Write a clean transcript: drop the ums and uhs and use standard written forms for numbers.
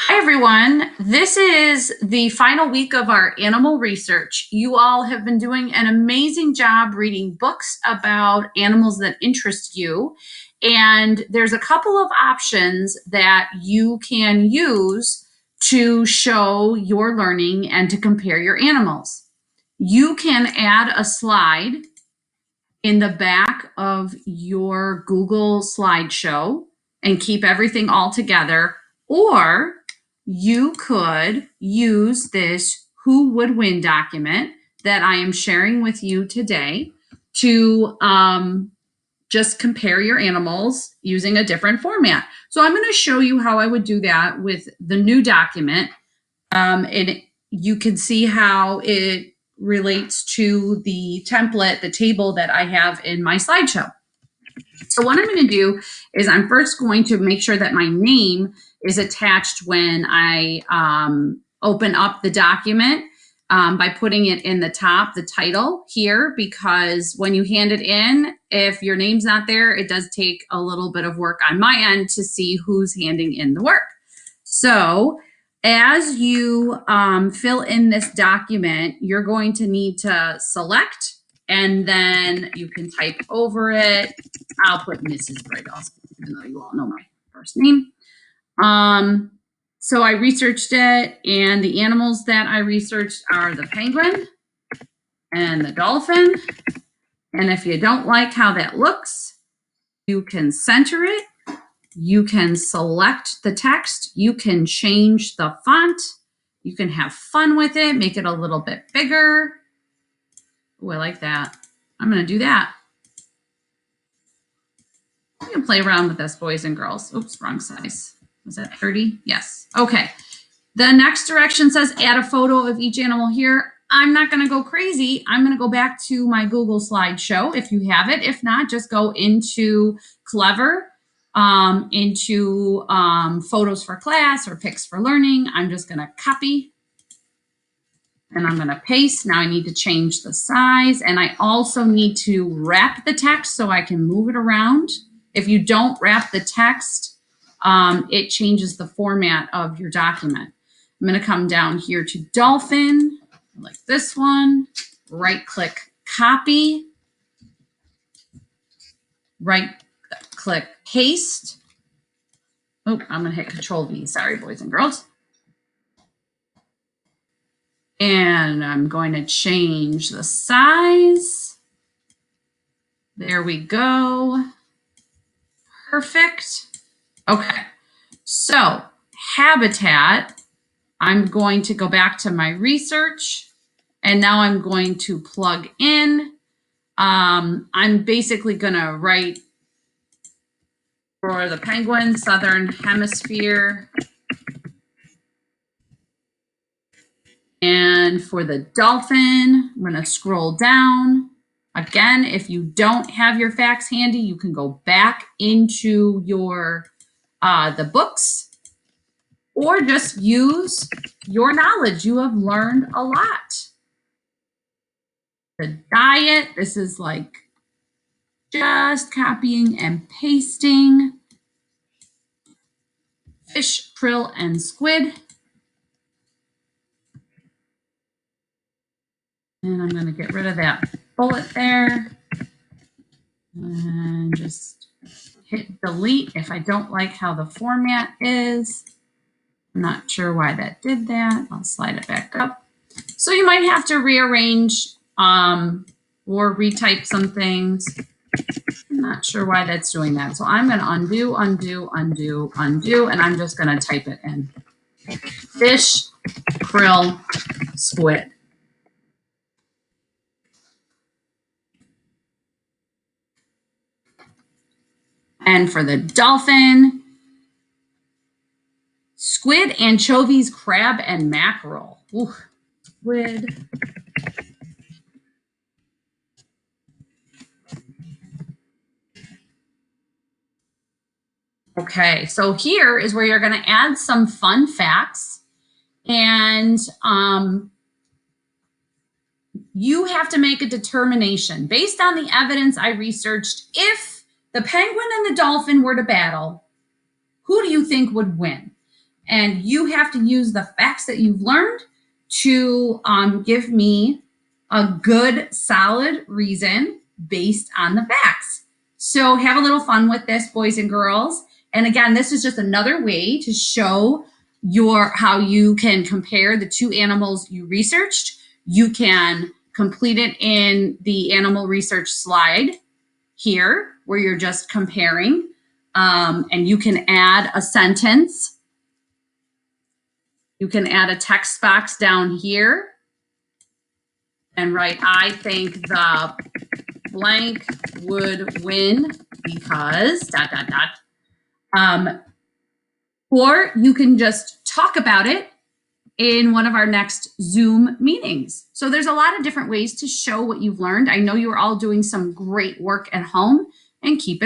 Hi, everyone. This is the final week of our animal research. You all have been doing an amazing job reading books about animals that interest you. And there's a couple of options that you can use to show your learning and to compare your animals. You can add a slide in the back of your Google slideshow and keep everything all together, or you could use this Who Would Win document that I am sharing with you today to just compare your animals using a different format. So I'm going to show you how I would do that with the new document. And you can see how it relates to the template, the table that I have in my slideshow. So what I'm going to do is I'm first going to make sure that my name is attached when I open up the document by putting it in the top, the title here, because when you hand it in, if your name's not there, it does take a little bit of work on my end to see who's handing in the work. So as you fill in this document, you're going to need to select, and then you can type over it. I'll put Mrs. Bridles, even though you all know my first name. So I researched it, and the animals that I researched are the penguin and the dolphin. And if you don't like how that looks, you can center it. You can select the text. You can change the font. You can have fun with it, make it a little bit bigger. Oh, I like that. I'm going to do that. You can play around with this, boys and girls. Oops, wrong size. Was that 30? Yes. Okay. The next direction says add a photo of each animal here. I'm not going to go crazy. I'm going to go back to my Google slideshow if you have it. If not, just go into Clever, into Photos for Class or Pics for Learning. I'm just going to copy and I'm going to paste. Now I need to change the size, and I also need to wrap the text so I can move it around. If you don't wrap the text, it changes the format of your document. I'm going to come down here to dolphin, like this one, right click copy, right click paste. Oh, I'm going to hit Control V. Sorry, boys and girls. And I'm going to change the size. There we go. Perfect. Okay. So habitat, I'm going to go back to my research, and now I'm going to plug in. I'm basically going to write for the penguin, Southern Hemisphere. And for the dolphin, I'm going to scroll down. Again, if you don't have your facts handy, you can go back into your the books, or just use your knowledge. You have learned a lot. The diet, this is like just copying and pasting. Fish, krill, and squid. And I'm going to get rid of that bullet there. And just hit delete if I don't like how the format is. I'm not sure why that did that. I'll slide it back up. So you might have to rearrange or retype some things. I'm not sure why that's doing that. So I'm going to undo, undo, undo, undo, and I'm just going to type it in. Fish, krill, squid. And for the dolphin, squid, anchovies, crab, and mackerel. Ooh, squid. Okay, so here is where you're going to add some fun facts, and you have to make a determination based on the evidence I researched. If the penguin and the dolphin were to battle, who do you think would win? And you have to use the facts that you've learned to give me a good, solid reason based on the facts. So have a little fun with this, boys and girls. And again, this is just another way to show how you can compare the two animals you researched. You can complete it in the animal research slide here, where you're just comparing, and you can add a sentence. You can add a text box down here and write, I think the blank would win because ... Or you can just talk about it in one of our next Zoom meetings. So there's a lot of different ways to show what you've learned. I know you're all doing some great work at home, and keep it up.